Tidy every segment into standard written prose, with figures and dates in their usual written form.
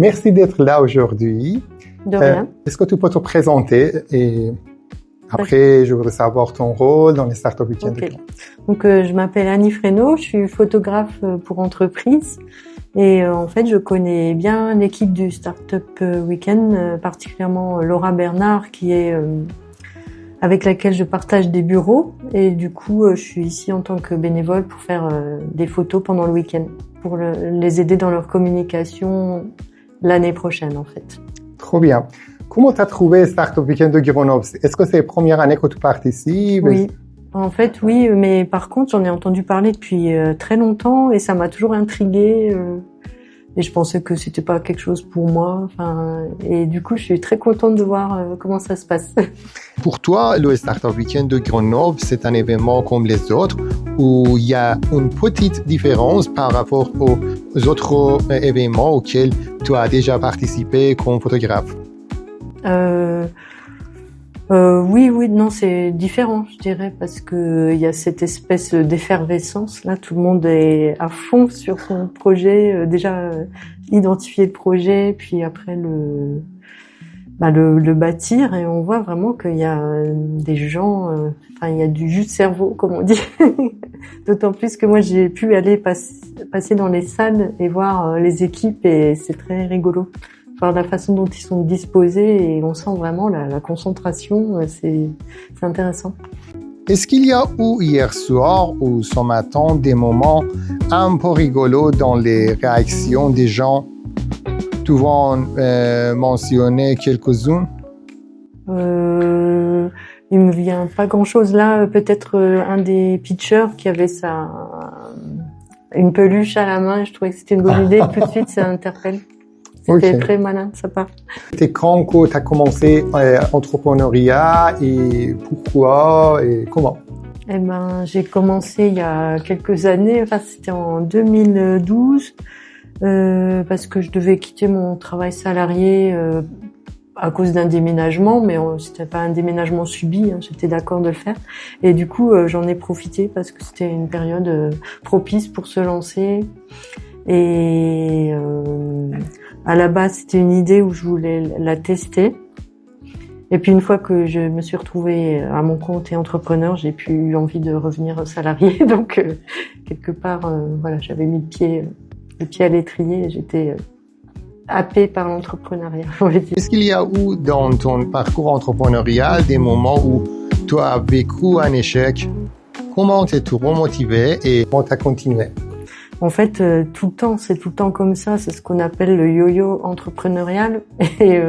Merci d'être là aujourd'hui. De rien. Est-ce que tu peux te présenter et après, je voudrais savoir ton rôle dans les Startup Weekend de Grenoble. Donc, je m'appelle Annie Fresneau, je suis photographe pour entreprise et en fait, je connais bien l'équipe du Startup Weekend, particulièrement Laura Bernard qui est avec laquelle je partage des bureaux et du coup, je suis ici en tant que bénévole pour faire des photos pendant le week-end pour les aider dans leur communication l'année prochaine en fait. Trop bien. Comment tu as trouvé Startup Weekend de Grenoble? Est-ce que c'est la première année que tu participes? Oui, en fait oui, mais par contre j'en ai entendu parler depuis très longtemps et ça m'a toujours intriguée et je pensais que c'était pas quelque chose pour moi. Et du coup je suis très contente de voir comment ça se passe. Pour toi, le Startup Weekend de Grenoble, c'est un événement comme les autres où il y a une petite différence par rapport aux autres événements auxquels tu as déjà participé comme photographe? Oui, non, c'est différent, je dirais, parce que il y a cette espèce d'effervescence. Là, tout le monde est à fond sur son projet, déjà identifier le projet, puis après le bâtir, et on voit vraiment qu'il y a des gens, il y a du jus de cerveau, comme on dit. D'autant plus que moi, j'ai pu aller passer dans les salles et voir les équipes, et c'est très rigolo. La façon dont ils sont disposés et on sent vraiment la concentration, c'est intéressant. Est-ce qu'il y a eu hier soir ou ce matin des moments un peu rigolos dans les réactions des gens? Tu vas mentionner quelques-uns? Il me vient pas grand-chose là. Peut-être un des pitchers qui avait une peluche à la main. Je trouvais que c'était une bonne idée. Tout de suite, ça interpelle. C'était très malin de sa part. C'était quand que tu as commencé l'entrepreneuriat et pourquoi et comment? J'ai commencé il y a quelques années. C'était en 2012 parce que je devais quitter mon travail salarié à cause d'un déménagement, mais c'était pas un déménagement subi. J'étais d'accord de le faire. Et du coup, j'en ai profité parce que c'était une période propice pour se lancer. Et à la base, c'était une idée où je voulais la tester. Et puis une fois que je me suis retrouvée à mon compte et entrepreneur, j'ai plus eu envie de revenir salarié. Donc quelque part, j'avais mis le pied à l'étrier et j'étais happée par l'entrepreneuriat. Est-ce qu'il y a eu dans ton parcours entrepreneurial des moments où tu as vécu un échec? Comment t'es-tu remotivé et comment tu as continué? En fait, tout le temps, c'est tout le temps comme ça. C'est ce qu'on appelle le yo-yo entrepreneurial. Et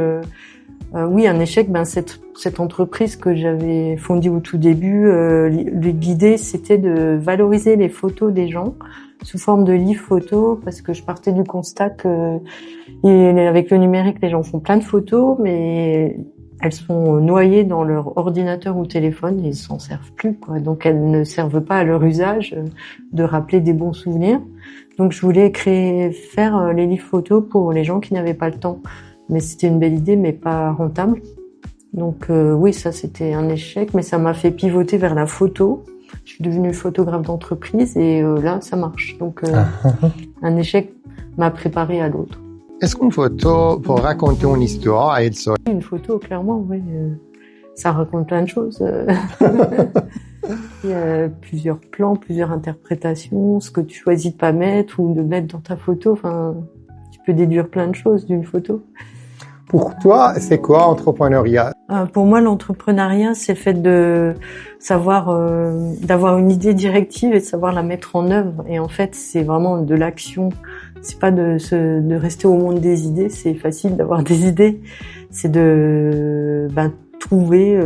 oui, un échec, cette entreprise que j'avais fondée au tout début, l'idée, c'était de valoriser les photos des gens sous forme de livres photos, parce que je partais du constat que avec le numérique, les gens font plein de photos, mais elles sont noyées dans leur ordinateur ou téléphone et ils s'en servent plus, quoi. Donc elles ne servent pas à leur usage de rappeler des bons souvenirs. Donc je voulais faire les livres photos pour les gens qui n'avaient pas le temps. Mais c'était une belle idée, mais pas rentable. Donc oui, ça c'était un échec, mais ça m'a fait pivoter vers la photo. Je suis devenue photographe d'entreprise et là ça marche. Donc un échec m'a préparé à l'autre. Est-ce qu'une photo peut raconter une histoire à elle seule? Une photo, clairement, oui. Ça raconte plein de choses. Il y a plusieurs plans, plusieurs interprétations, ce que tu choisis de pas mettre ou de mettre dans ta photo. Tu peux déduire plein de choses d'une photo. Pour toi, c'est quoi l'entrepreneuriat? Pour moi, l'entrepreneuriat, c'est le fait de savoir, d'avoir une idée directive et de savoir la mettre en œuvre. Et en fait, c'est vraiment de l'action. C'est pas de rester au monde des idées. C'est facile d'avoir des idées. C'est de trouver,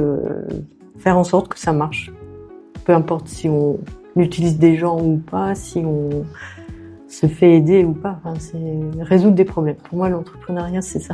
faire en sorte que ça marche. Peu importe si on utilise des gens ou pas, si on se fait aider ou pas. C'est résoudre des problèmes. Pour moi, l'entrepreneuriat, c'est ça.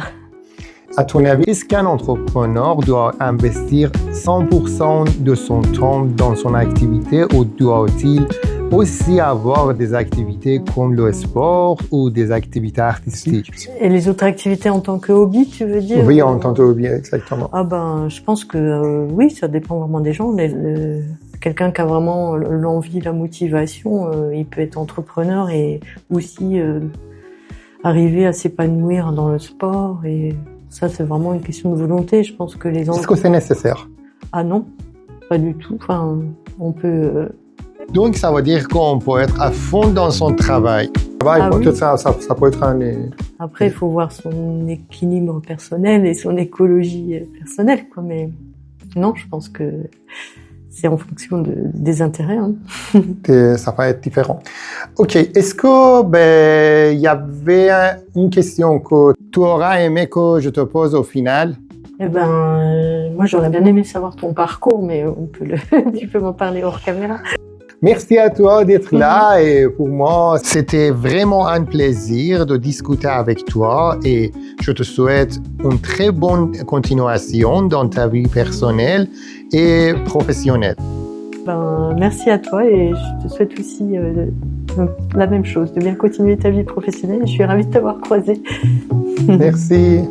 À ton avis, est-ce qu'un entrepreneur doit investir 100% de son temps dans son activité ou doit-il aussi avoir des activités comme le sport ou des activités artistiques? Et les autres activités en tant que hobby, tu veux dire? Oui, en tant que hobby, exactement. Je pense que oui, ça dépend vraiment des gens. Mais quelqu'un qui a vraiment l'envie, la motivation, il peut être entrepreneur et aussi arriver à s'épanouir dans le sport. Et ça, c'est vraiment une question de volonté. Je pense que les enfants... Est-ce que c'est nécessaire? Ah non, pas du tout. Enfin, on peut... Donc, ça veut dire qu'on peut être à fond dans son travail. Oui. Ça peut être un... Après, il faut voir son équilibre personnel et son écologie personnelle, quoi. Mais non, je pense que c'est en fonction des intérêts. Hein. Ça va être différent. Ok. Est-ce que, il y avait une question que tu auras aimé que je te pose au final? Eh ben, moi, j'aurais bien aimé savoir ton parcours, mais tu peux m'en parler hors caméra. Merci à toi d'être là et pour moi, c'était vraiment un plaisir de discuter avec toi et je te souhaite une très bonne continuation dans ta vie personnelle et professionnelle. Merci à toi et je te souhaite aussi la même chose, de bien continuer ta vie professionnelle. Je suis ravie de t'avoir croisé. Merci.